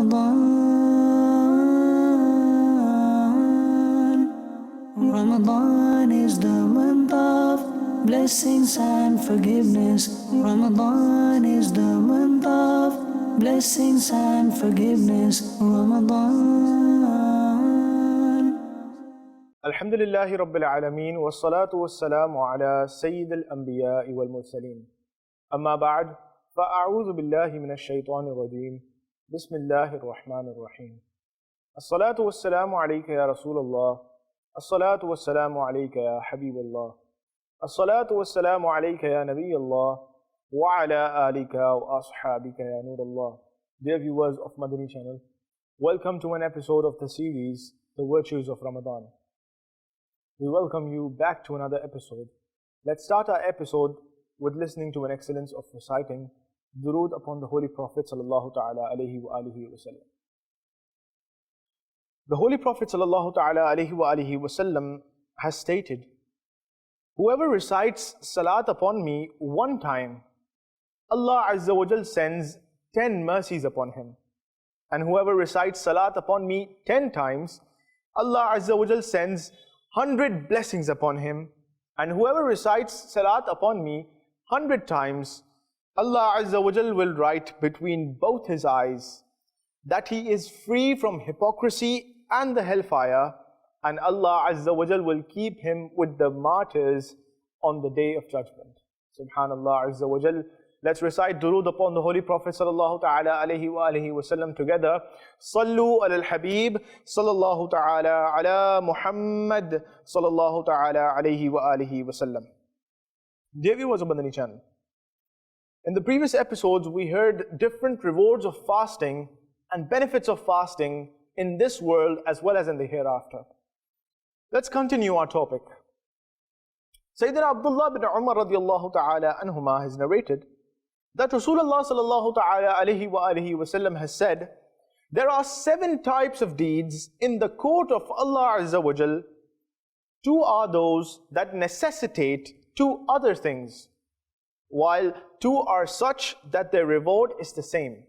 Ramadan. Ramadan is the month of blessings and forgiveness. Ramadan is the month of blessings and forgiveness. Ramadan. Alhamdulillahi Rabbil Alameen wa salatu wa salamu ala Sayyid al-Anbiya wal Mursaleen. Amma ba'd, fa'a'udhu billahi minash shaitanir rajeem. Bismillahir Rahmanir Rahim. As-salatu wa salamu alayka ya Rasulullah. As-salatu wa salamu alayka ya Habibullah. As-salatu wa salamu alayka ya Nabiyullah. Wa ala alika wa ashabika ya Nurullah. Dear viewers of Madani Channel, welcome to an episode of the series, The Virtues of Ramadan. We welcome you back to another episode. Let's start our episode with listening to an excellence of reciting durood upon the Holy Prophet sallallahu ta'ala alayhi wa alihi wa sallam. The Holy Prophet sallallahu ta'ala alayhi wa alihi wa sallam has stated, whoever recites salat upon me one time, Allah Azza wa Jal sends 10 mercies upon him. And whoever recites salat upon me 10 times, Allah Azza wa Jal sends 100 blessings upon him. And whoever recites salat upon me 100 times, Allah Azza wa Jal will write between both his eyes that he is free from hypocrisy and the hellfire, and Allah Azza wa Jal will keep him with the martyrs on the day of judgment. Subhanallah Azza wa Jal. Let's recite durood upon the Holy Prophet sallallahu ta'ala alayhi wa alihi wa sallam together. Sallu ala al-Habib sallallahu ta'ala ala Muhammad sallallahu ta'ala alayhi wa alihi wa sallam. Dear viewers of Madani Channel, in the previous episodes we heard different rewards of fasting and benefits of fasting in this world as well as in the hereafter. Let's continue our topic. Sayyidina Abdullah bin Umar radiyallahu ta'ala anhuma has narrated that Rasulullah sallallahu ta'ala alayhi wa alihi wa sallam has said, there are 7 types of deeds in the court of Allah Azza wa Jal. 2 are those that necessitate 2 other things, while 2 are such that their reward is the same.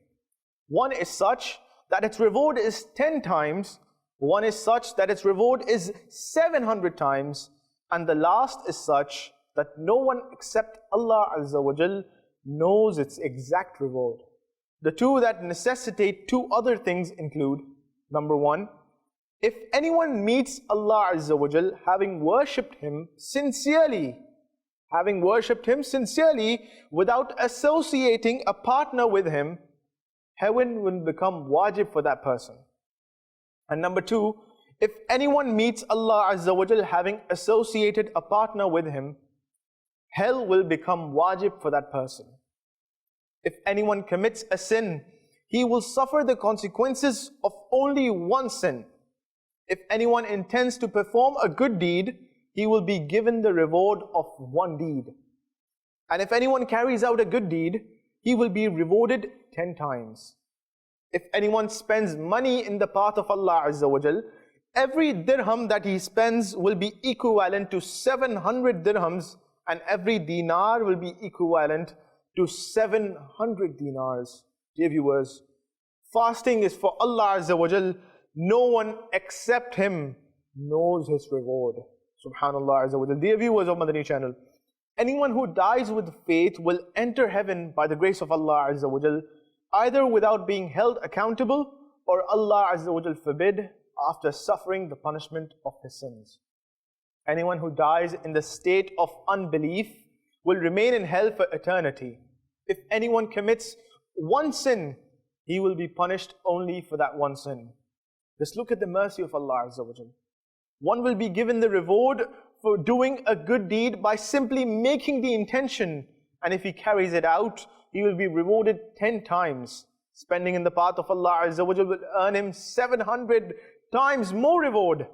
1 is such that its reward is 10 times, 1 is such that its reward is 700 times, and the last is such that no one except Allah Azza wa Jal knows its exact reward. The 2 that necessitate 2 other things include, number 1, if anyone meets Allah Azza wa Jal having worshipped Him sincerely without associating a partner with Him, heaven will become wajib for that person. And number 2, if anyone meets Allah Azza wa Jal having associated a partner with Him, hell will become wajib for that person. If anyone commits a sin, he will suffer the consequences of only one sin. If anyone intends to perform a good deed, he will be given the reward of one deed. And if anyone carries out a good deed, he will be rewarded 10 times. If anyone spends money in the path of Allah Azza wa Jal, every dirham that he spends will be equivalent to 700 dirhams, and every dinar will be equivalent to 700 dinars. Dear viewers, fasting is for Allah Azza wa Jal. No one except Him knows His reward. Subhanallah Azza wa Jal. Dear viewers of Madani Channel, anyone who dies with faith will enter heaven by the grace of Allah Azza wa Jal, either without being held accountable or Allah Azza wa Jal forbid, after suffering the punishment of his sins. Anyone who dies in the state of unbelief will remain in hell for eternity. If anyone commits one sin, he will be punished only for that one sin. Just look at the mercy of Allah Azza wa Jal. One will be given the reward for doing a good deed by simply making the intention, and if he carries it out, he will be rewarded 10 times. Spending in the path of Allah Azza wa Jal will earn him 700 times more reward.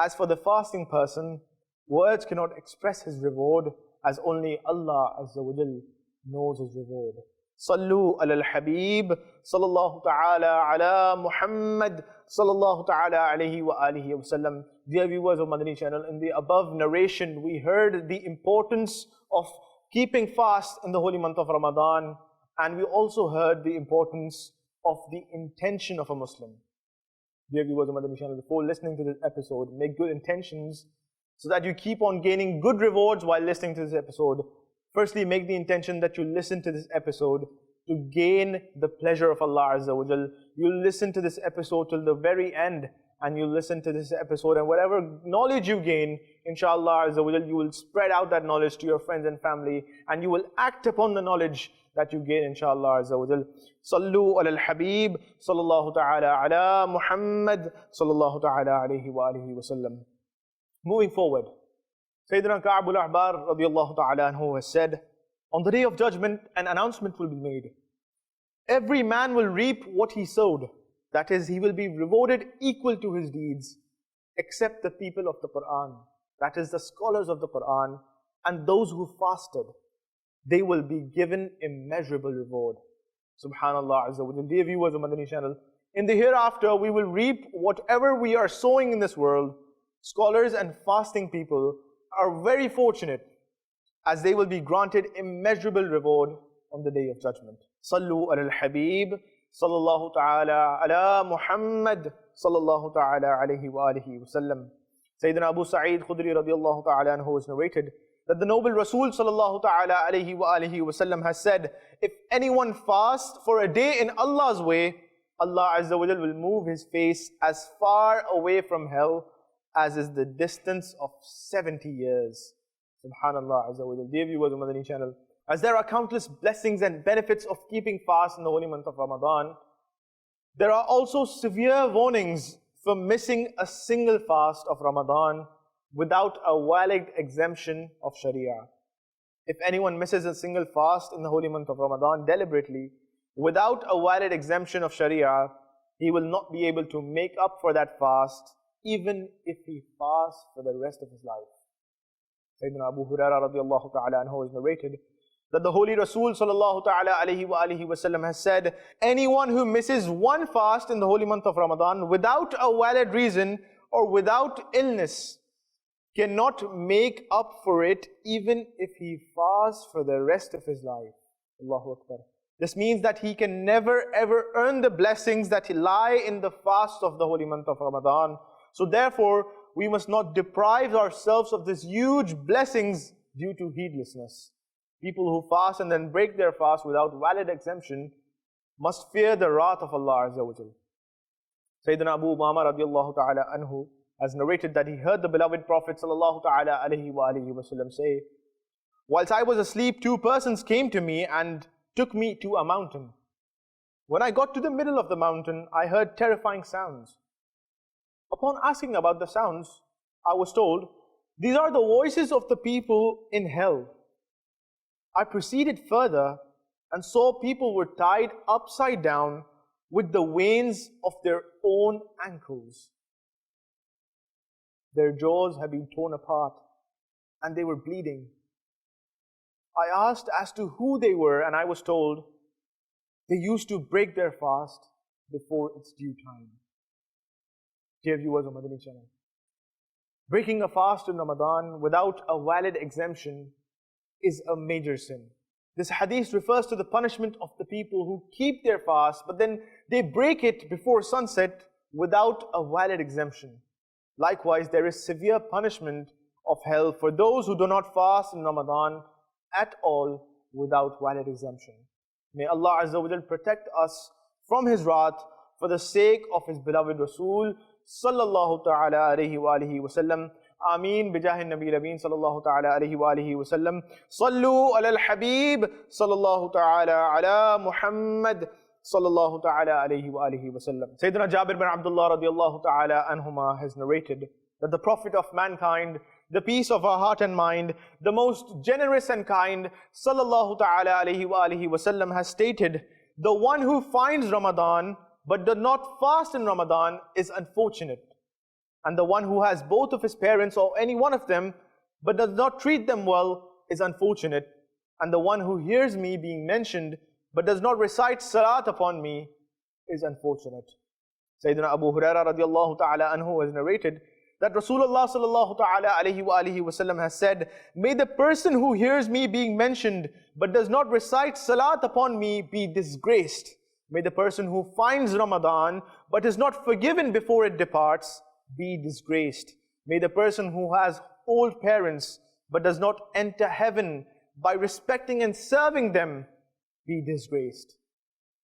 As for the fasting person, words cannot express his reward, as only Allah Azza wa Jal knows his reward. Sallu ala al-Habib sallallahu ta'ala ala Muhammad sallallahu ta'ala alayhi wa alihi wa sallam. Dear viewers of Madani Channel, in the above narration we heard the importance of keeping fast in the holy month of Ramadan, and we also heard the importance of the intention of a Muslim. Dear viewers of Madani Channel, before listening to this episode, make good intentions so that you keep on gaining good rewards while listening to this episode. Firstly, make the intention that you listen to this episode to gain the pleasure of Allah Azza wa Jal. You listen to this episode till the very end, and you listen to this episode, and whatever knowledge you gain, inshallah Azza wa Jal, you will spread out that knowledge to your friends and family, and you will act upon the knowledge that you gain, inshallah Azza wa Jal. Sallu ala al-Habib, sallallahu ta'ala ala Muhammad, sallallahu ta'ala alayhi wa alihi wa sallam. Moving forward, Sayyidina Ka'b al-Ahbar radiyallahu ta'ala anhu has said, on the day of judgment, an announcement will be made. Every man will reap what he sowed. That is, he will be rewarded equal to his deeds, except the people of the Quran. That is, the scholars of the Quran and those who fasted. They will be given immeasurable reward. Subhanallah Azza wa Jal. Dear viewers of Madani Channel, in the hereafter we will reap whatever we are sowing in this world. Scholars and fasting people are very fortunate, as they will be granted immeasurable reward on the day of judgment. Sallu ala al-Habib, sallallahu ta'ala ala Muhammad, sallallahu ta'ala alayhi wa alihi wa sallam. Sayyidina Abu Sa'id Khudri radiyallahu ta'ala anhu has narrated that the noble Rasul sallallahu ta'ala alayhi wa alihi wa sallam has said, if anyone fasts for a day in Allah's way, Allah Azza wa Jal will move his face as far away from hell as is the distance of 70 years. Subhanallah Azza wa Jal. Dear viewers of Madani Channel, as there are countless blessings and benefits of keeping fast in the holy month of Ramadan, there are also severe warnings for missing a single fast of Ramadan without a valid exemption of Sharia. If anyone misses a single fast in the holy month of Ramadan deliberately, without a valid exemption of Sharia, he will not be able to make up for that fast, even if he fasts for the rest of his life. Sayyidina Abu Hurairah radiyallahu ta'ala anhu has narrated that the Holy Rasul sallallahu ta'ala alayhi wa alihi wa sallam has said, anyone who misses one fast in the holy month of Ramadan without a valid reason or without illness cannot make up for it even if he fasts for the rest of his life. Allahu Akbar. This means that he can never ever earn the blessings that lie in the fast of the holy month of Ramadan. So therefore, we must not deprive ourselves of these huge blessings due to heedlessness. People who fast and then break their fast without valid exemption must fear the wrath of Allah Azza wa Jal. Sayyidina Abu Umama radiyallahu ta'ala anhu has narrated that he heard the beloved Prophet sallallahu ta'ala alayhi wa alihi wa sallam say, whilst I was asleep, two persons came to me and took me to a mountain. When I got to the middle of the mountain, I heard terrifying sounds. Upon asking about the sounds, I was told, these are the voices of the people in hell. I proceeded further and saw people were tied upside down with the veins of their own ankles. Their jaws had been torn apart and they were bleeding. I asked as to who they were, and I was told they used to break their fast before its due time. Dear viewers of Madani Channel, breaking a fast in Ramadan without a valid exemption is a major sin. This hadith refers to the punishment of the people who keep their fast, but then they break it before sunset without a valid exemption. Likewise, there is severe punishment of hell for those who do not fast in Ramadan at all without valid exemption. May Allah Azza wa Jal protect us from His wrath for the sake of His beloved Rasul sallallahu ta'ala alayhi wa alihi wa sallam. Ameen bijahi Nabi Lameen sallallahu ta'ala alayhi wa alihi wa sallam. Sallu ala al-Habib sallallahu ta'ala ala Muhammad sallallahu ta'ala alayhi wa alihi wa sallam. Sayyidina Jabir bin Abdullah radiyallahu ta'ala anhuma has narrated that the Prophet of mankind, the peace of our heart and mind, the most generous and kind, sallallahu ta'ala alayhi wa alihi wa sallam, has stated, the one who finds Ramadan but does not fast in Ramadan is unfortunate. And the one who has both of his parents or any one of them but does not treat them well is unfortunate. And the one who hears me being mentioned but does not recite salat upon me is unfortunate. Sayyidina Abu Hurairah radiyallahu ta'ala anhu has narrated that Rasulullah sallallahu ta'ala alayhi wa alihi wa sallam has said, may the person who hears me being mentioned but does not recite salat upon me be disgraced. May the person who finds Ramadan but is not forgiven before it departs be disgraced. May the person who has old parents but does not enter heaven by respecting and serving them be disgraced.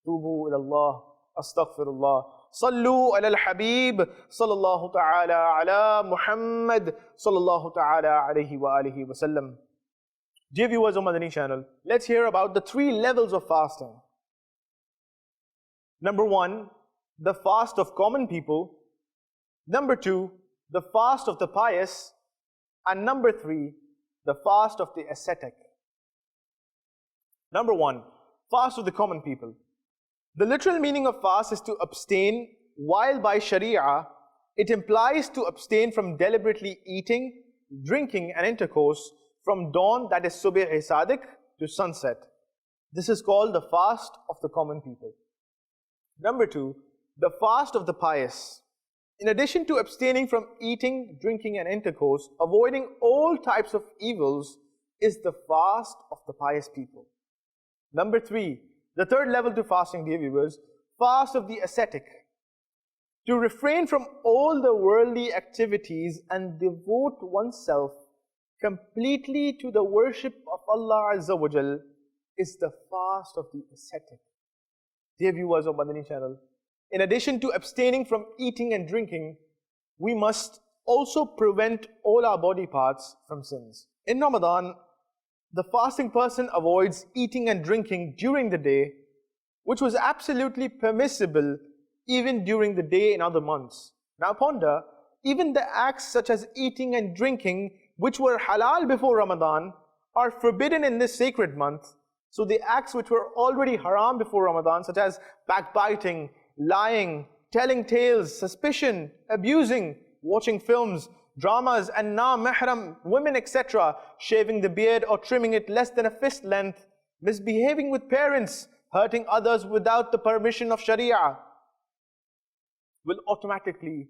Tubu ilallah, astaghfirullah. Sallu ala al-Habib, sallallahu ta'ala ala Muhammad, sallallahu ta'ala alayhi wa alihi wa sallam. Dear viewers of Madani Channel, let's hear about the 3 levels of fasting. Number 1, the fast of common people. Number 2, the fast of the pious. And number 3, the fast of the ascetic. Number 1, fast of the common people. The literal meaning of fast is to abstain, while by Sharia, it implies to abstain from deliberately eating, drinking and intercourse from dawn, that is Subh Sadiq, to sunset. This is called the fast of the common people. Number 2, the fast of the pious. In addition to abstaining from eating, drinking and intercourse, avoiding all types of evils is the fast of the pious people. Number 3, the third level to fasting, dear viewers, fast of the ascetic. To refrain from all the worldly activities and devote oneself completely to the worship of Allah Azza wa Jal is the fast of the ascetic. Dear viewers of Madani Channel, in addition to abstaining from eating and drinking, we must also prevent all our body parts from sins. In Ramadan, the fasting person avoids eating and drinking during the day, which was absolutely permissible even during the day in other months. Now ponder, even the acts such as eating and drinking, which were halal before Ramadan, are forbidden in this sacred month. So the acts which were already haram before Ramadan, such as backbiting, lying, telling tales, suspicion, abusing, watching films, dramas and na-mahram women, etc., shaving the beard or trimming it less than a fist length, misbehaving with parents, hurting others without the permission of Sharia, will automatically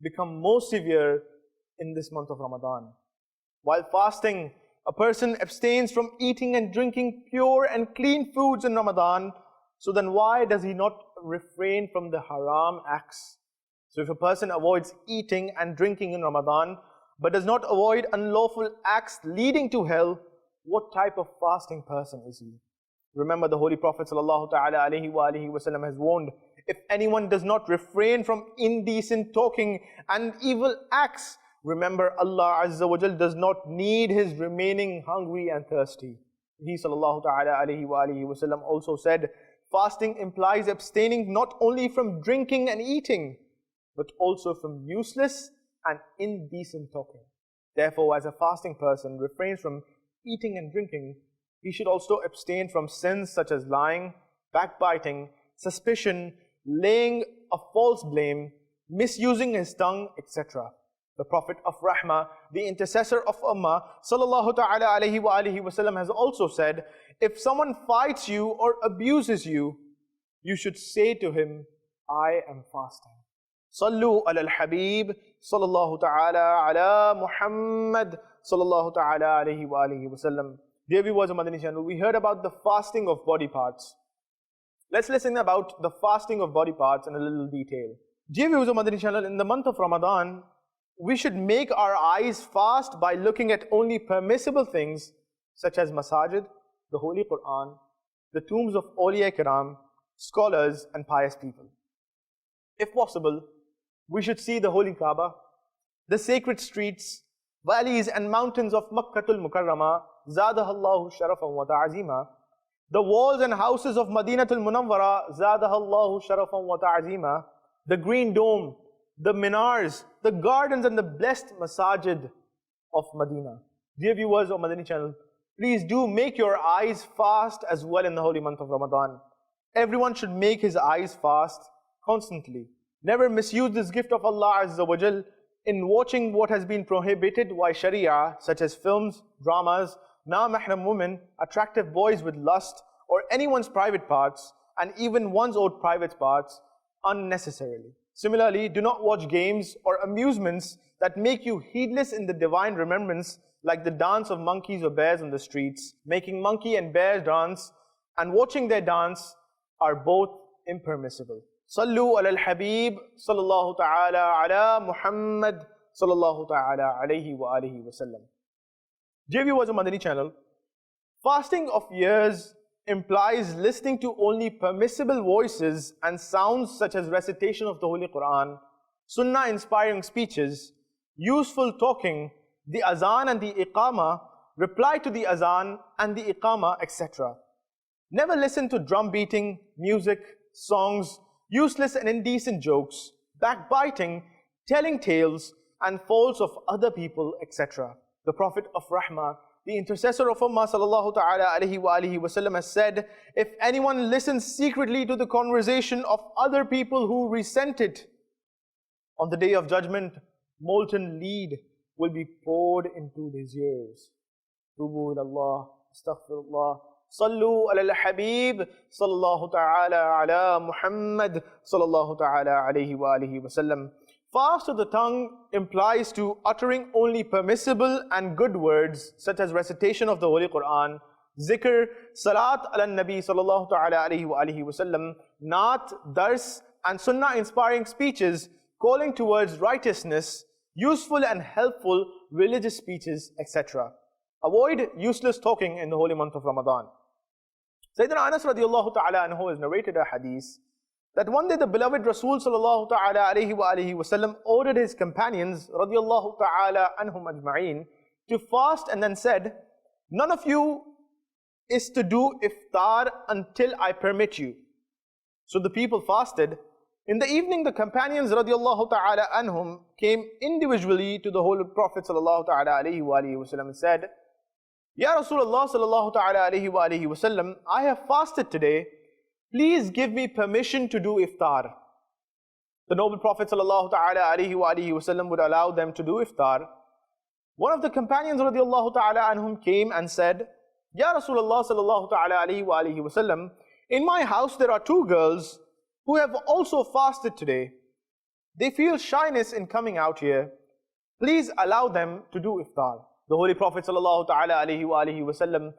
become more severe in this month of Ramadan. While fasting, a person abstains from eating and drinking pure and clean foods in Ramadan, so then why does he not refrain from the haram acts? So if a person avoids eating and drinking in Ramadan, but does not avoid unlawful acts leading to hell, what type of fasting person is he? Remember, the Holy Prophet ﷺ has warned, if anyone does not refrain from indecent talking and evil acts, remember Allah Azza wa Jal does not need his remaining hungry and thirsty. He ﷺ also said, fasting implies abstaining not only from drinking and eating, but also from useless and indecent talking. Therefore, as a fasting person refrains from eating and drinking, he should also abstain from sins such as lying, backbiting, suspicion, laying a false blame, misusing his tongue, etc. The Prophet of Rahmah, the intercessor of Ummah, sallallahu ta'ala alayhi wa alihi wasallam, has also said, if someone fights you or abuses you, you should say to him, I am fasting. Sallu ala al-Habib, sallallahu ta'ala ala Muhammad, sallallahu ta'ala alayhi wa alihi wasallam. Dear viewers of Madani Channel, we heard about the fasting of body parts. Let's listen about the fasting of body parts in a little detail. Dear viewers of Madani Channel, in the month of Ramadan, we should make our eyes fast by looking at only permissible things such as masajid, the Holy Quran, the tombs of awliya kiram, scholars and pious people. If possible, we should see the Holy Kaaba, the sacred streets, valleys and mountains of Makkatul Mukarramah, Zadahallahu Sharafan wa Ta'azima, the walls and houses of Madinatul Munawwara, Zadahallahu Sharafan wa Ta'azima, the green dome, the minars, the gardens and the blessed masajid of Medina. Dear viewers of Madani Channel, please do make your eyes fast as well in the holy month of Ramadan. Everyone should make his eyes fast constantly. Never misuse this gift of Allah Azza wa Jal in watching what has been prohibited by Sharia, such as films, dramas, na-mahram women, attractive boys with lust, or anyone's private parts, and even one's own private parts, unnecessarily. Similarly, do not watch games or amusements that make you heedless in the divine remembrance, like the dance of monkeys or bears on the streets. Making monkey and bear dance and watching their dance are both impermissible. Sallu ala al-Habib sallallahu ta'ala ala Muhammad sallallahu ta'ala alayhi wa alihi wa sallam. Dear viewers of Madani Channel, fasting of ears implies listening to only permissible voices and sounds such as recitation of the Holy Quran, Sunnah inspiring speeches, useful talking, the azan and the iqama, reply to the azan and the iqama, etc. Never listen to drum beating, music, songs, useless and indecent jokes, backbiting, telling tales and faults of other people, etc. The Prophet of Rahmah, the intercessor of Ummah sallallahu ta'ala alayhi wa alihi wasallam has said, if anyone listens secretly to the conversation of other people who resent it, on the day of judgment, molten lead will be poured into his ears. Tubu ilallah, astaghfirullah. Sallu ala al-Habib sallallahu ta'ala ala Muhammad sallallahu ta'ala alayhi wa alihi wasallam. Fast of the tongue implies to uttering only permissible and good words such as recitation of the Holy Quran, zikr, salat ala nabi sallallahu ta'ala alayhi wa alihi wasallam, naat, dars and sunnah inspiring speeches calling towards righteousness, useful and helpful religious speeches, etc. Avoid useless talking in the holy month of Ramadan. Sayyidina Anas radiallahu ta'ala anhu has narrated a hadith that one day the beloved Rasul sallallahu ta'ala alayhi wa alihi wasallam ordered his companions radiallahu ta'ala anhum ajma'een to fast and then said, none of you is to do iftar until I permit you. So the people fasted. In the evening the companions radiallahu ta'ala anhum came individually to the Holy Prophet sallallahu ta'ala alayhi wa alihi wasallam and said, Ya Rasulullah sallallahu ta'ala alayhi wa alihi wasallam, I have fasted today. Please give me permission to do iftar. The noble Prophet sallallahu ta'ala alayhi wa alihi wasallam would allow them to do iftar. One of the companions radiallahu ta'ala anhum came and said, Ya Rasulullah sallallahu ta'ala alayhi wa alihi wasallam, in my house there are two girls who have also fasted today. They feel shyness in coming out here. Please allow them to do iftar. The Holy Prophet sallallahu ta'ala alayhi wa alihi wasallam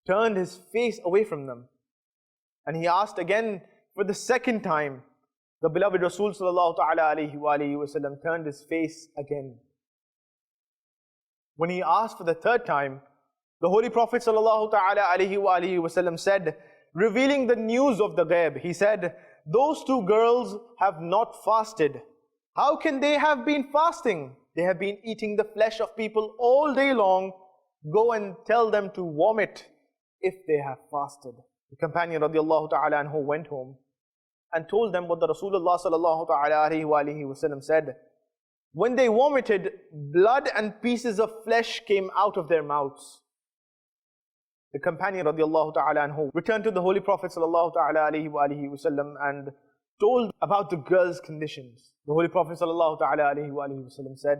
turned his face away from them. And he asked again for the second time. The beloved Rasul sallallahu ta'ala alayhi wa alihi wasallam turned his face again. When he asked for the third time, the Holy Prophet sallallahu ta'ala alayhi wa alihi wasallam said, revealing the news of the ghaib, he said, those two girls have not fasted. How can they have been fasting? They have been eating the flesh of people all day long. Go and tell them to vomit if they have fasted. The companion radiallahu ta'ala anhu went home and told them what the Rasulullah sallallahu ta'ala alayhi wa alihi wasallam said. When they vomited, blood and pieces of flesh came out of their mouths. The companion radiallahu ta'ala anhu returned to the Holy Prophet sallallahu ta'ala alayhi wa alihi wasallam and told about the girls' conditions. The Holy Prophet sallallahu ta'ala alayhi wa alihi wasallam said,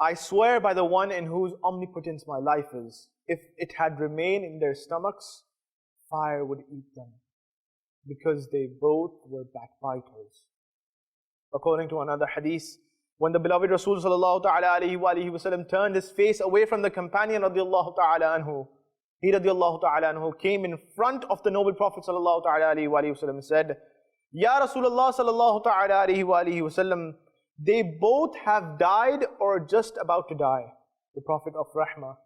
I swear by the one in whose omnipotence my life is, if it had remained in their stomachs, fire would eat them, because they both were backbiters. According to another hadith, when the beloved Rasul sallallahu ta'ala alayhi wa alihi wasallam turned his face away from the companion radiallahu ta'ala anhu, he radiallahu ta'ala anhu came in front of the noble Prophet sallallahu ta'ala alayhi wa alihi wasallam and said, Ya Rasulullah sallallahu ta'ala alayhi wa alihi wasallam, they both have died or just about to die. The Prophet of Rahmah,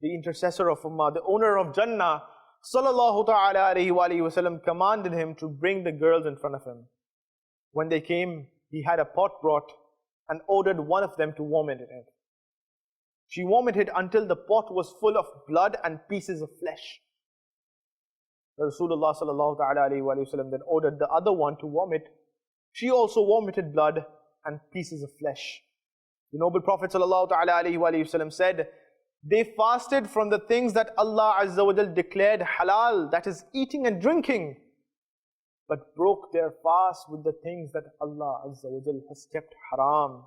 the intercessor of Ummah, the owner of Jannah, sallallahu ta'ala alayhi wa alihi wasallam commanded him to bring the girls in front of him. When they came, he had a pot brought and ordered one of them to vomit in it. She vomited until the pot was full of blood and pieces of flesh. Rasulullah sallallahu ta'ala alayhi wa sallam then ordered the other one to vomit. She also vomited blood and pieces of flesh. The noble Prophet sallallahu ta'ala alayhi wa sallam said, they fasted from the things that Allah Azza wa Jal declared halal, that is eating and drinking, but broke their fast with the things that Allah Azza wa Jal has kept haram.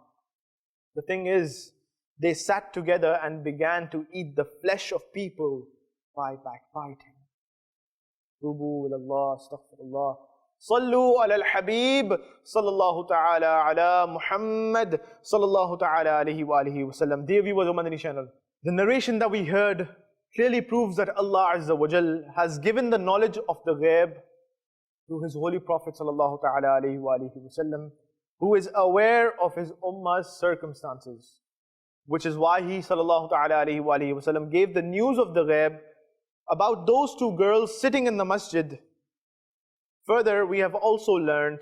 The thing is, they sat together and began to eat the flesh of people by backbiting. Tubu ilallah, astaghfirullah. Sallu ala al-Habib sallallahu ta'ala ala Muhammad sallallahu ta'ala alayhi wa alihi wa sallam. Dear viewers of Madani Channel, the narration that we heard clearly proves that Allah Azza wa Jal has given the knowledge of the ghaib to his holy Prophet sallallahu ta'ala alayhi wa alihi wasallam, who is aware of his ummah's circumstances, which is why he sallallahu ta'ala alayhi wa alihi wasallam gave the news of the ghaib about those two girls sitting in the masjid. Further, we have also learned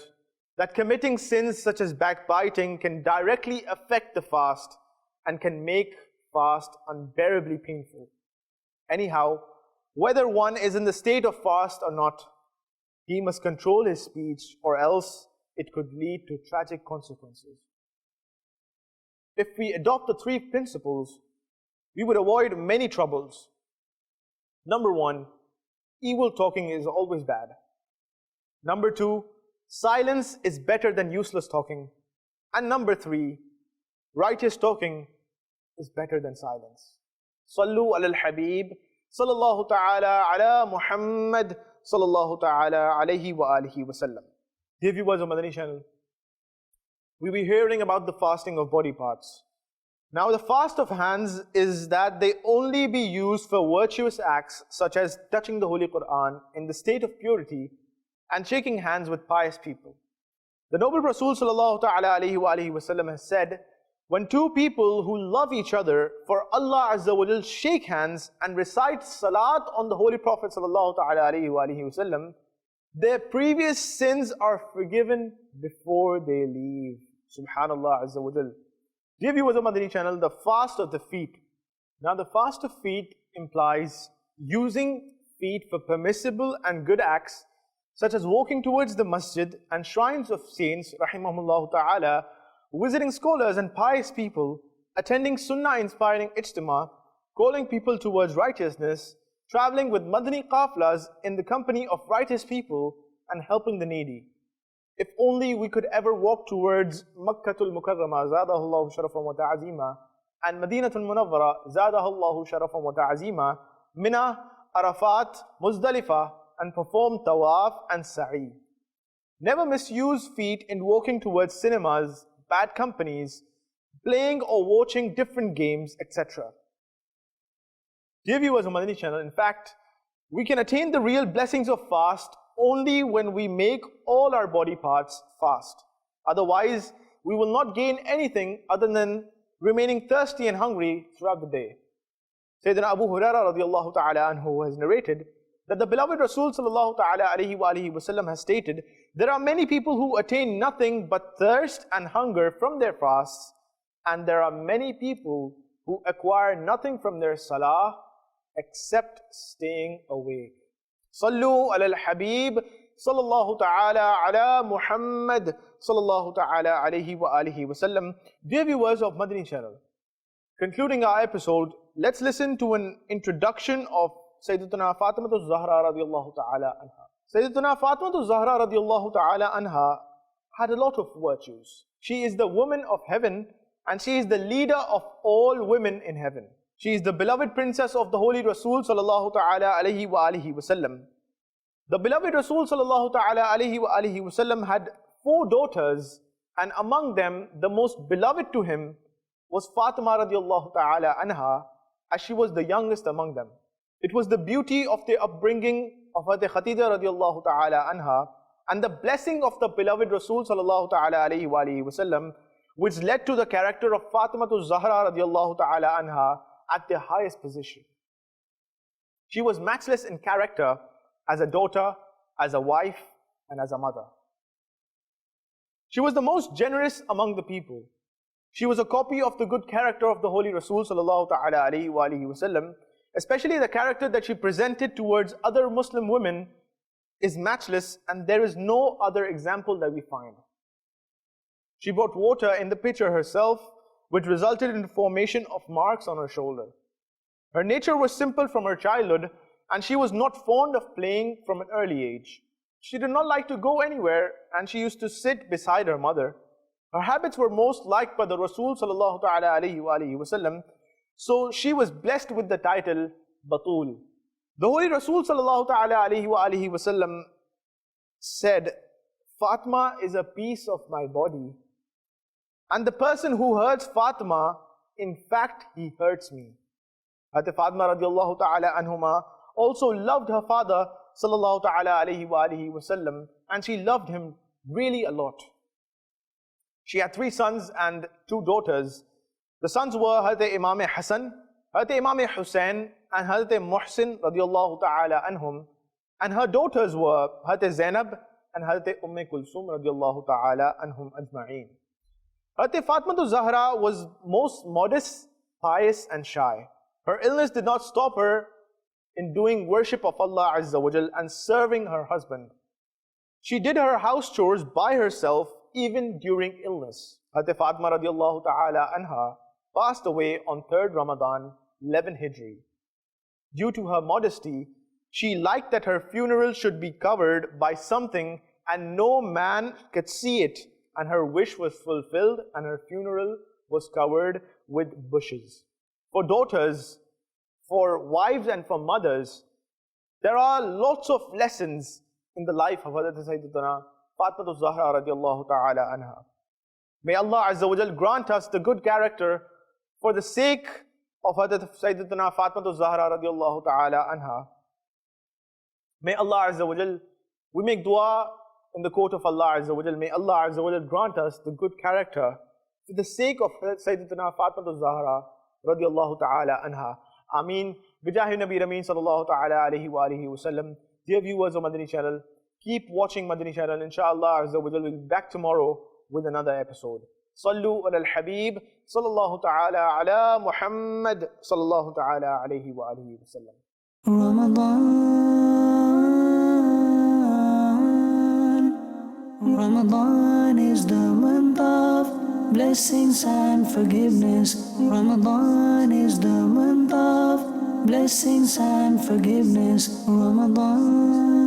that committing sins such as backbiting can directly affect the fast and can make fast unbearably painful. Anyhow, whether one is in the state of fast or not, he must control his speech, or else it could lead to tragic consequences. If we adopt the three principles, we would avoid many troubles. Number one, evil talking is always bad. Number two, silence is better than useless talking. And number three, righteous talking is better than silence. Sallu ala al-Habib, sallallahu ta'ala ala Muhammad, sallallahu ta'ala alayhi wa alihi wa sallam. Dear viewers of Madani Channel, we'll be hearing about the fasting of body parts. Now the fast of hands is that they only be used for virtuous acts such as touching the Holy Quran in the state of purity and shaking hands with pious people. The noble Rasul sallallahu ta'ala alayhi wa alihi wa sallam has said, when two people who love each other for Allah Azza wa Jal shake hands and recite salat on the Holy Prophet sallallahu ta'ala alayhi wa alihi wa sallam, their previous sins are forgiven before they leave. Subhanallah Azza wa Jal. Dear viewers of Madani Channel, the fast of the feet. Now the fast of feet implies using feet for permissible and good acts such as walking towards the masjid and shrines of saints, rahimahumullah ta'ala, visiting scholars and pious people, attending Sunnah-inspiring ijtima, calling people towards righteousness, traveling with Madani qaflas in the company of righteous people, and helping the needy. If only we could ever walk towards Makkatul Mukarramah, zadahullahu sharafan wa ta'azima, and Madinatul Munawwara, zadahullahu sharafan wa ta'azima, Mina, Arafat, Muzdalifah, and perform tawaf and sa'i. Never misuse feet in walking towards cinemas, bad companies, playing or watching different games, etc. Dear viewers of Madani Channel, in fact, we can attain the real blessings of fast only when we make all our body parts fast. Otherwise, we will not gain anything other than remaining thirsty and hungry throughout the day. Sayyidina Abu Hurairah radiallahu ta'ala anhu has narrated that the beloved Rasul sallallahu ta'ala alayhi wa alihi wasallam has stated, there are many people who attain nothing but thirst and hunger from their fasts, and there are many people who acquire nothing from their salah except staying awake. Sallu ala al-Habib, sallallahu ta'ala ala Muhammad, sallallahu ta'ala alayhi wa alihi wasallam. Dear viewers of Madani Channel, concluding our episode, let's listen to an introduction of Sayyidatuna Fatima Zahra radiallahu ta'ala anha. Sayyidatuna Fatima Zahra radiallahu ta'ala anha had a lot of virtues. She is the woman of heaven and she is the leader of all women in heaven. She is the beloved princess of the Holy Rasul sallallahu ta'ala alayhi wa alihi wasallam. The beloved Rasul sallallahu ta'ala alayhi wa alihi wasallam had 4 daughters, and among them the most beloved to him was Fatima radiallahu ta'ala anha, as she was the youngest among them. It was the beauty of the upbringing of Hazrat Khadija radiallahu ta'ala anha and the blessing of the beloved Rasul sallallahu ta'ala alayhi wa alihi wasallam which led to the character of Fatima Zahra radiallahu ta'ala anha at the highest position. She was matchless in character as a daughter, as a wife, and as a mother. She was the most generous among the people. She was a copy of the good character of the Holy Rasul sallallahu ta'ala alayhi wa alihi wasallam. Especially the character that she presented towards other Muslim women is matchless, and there is no other example that we find. She brought water in the pitcher herself, which resulted in the formation of marks on her shoulder. Her nature was simple from her childhood, and she was not fond of playing from an early age. She did not like to go anywhere, and she used to sit beside her mother. Her habits were most liked by the Rasul sallallahu ta'ala alayhi wa alihi wasallam, so she was blessed with the title Batul. The Holy Rasul sallallahu ta'ala alayhi wa alihi wasallam said, Fatima is a piece of my body, and the person who hurts Fatima, in fact, he hurts me. Hazrat Fatima radiallahu ta'ala anhuma also loved her father sallallahu ta'ala alayhi wa alihi wasallam, and she loved him really a lot. She had 3 sons and 2 daughters. The sons were Hazrat Imam Hassan, Hazrat Imam Hussain, and Hazrat Muhsin radiyallahu ta'ala anhum. And her daughters were Hazrat Zainab and Hazrat Kulsum radiyallahu ta'ala anhum ajma'een. Hazrat Fatima Zahra was most modest, pious and shy. Her illness did not stop her in doing worship of Allah Azza wa Jal and serving her husband. She did her house chores by herself even during illness. Hazrat Fatima radiyallahu ta'ala anha passed away on 3rd Ramadan, 11 Hijri. Due to her modesty, she liked that her funeral should be covered by something and no man could see it, and her wish was fulfilled and her funeral was covered with bushes. For daughters, for wives and for mothers, there are lots of lessons in the life of Sayyidatuna Fatima Zahra radiallahu ta'ala anha. May Allah Azza wa Jal grant us the good character for the sake of Sayyidatuna Fatima Zahra radiallahu ta'ala anha. May Allah Azza wa Jal, we make dua in the court of Allah Azza wa Jal, may Allah Azza wa Jal grant us the good character for the sake of Sayyidatuna Fatima Zahra radiallahu ta'ala anha. Ameen. Bijahi Nabi Rameen sallallahu ta'ala alayhi wa alihi wa sallam. Dear viewers of Madani Channel, keep watching Madani Channel. Inshallah Azza wa Jal will be back tomorrow with another episode. Sallu ala al-Habib sallallahu ta'ala ala Muhammad sallallahu ta'ala alayhi wa alihi wa sallam. Ramadan is the month of blessings and forgiveness. Ramadan is the month of blessings and forgiveness. Ramadan.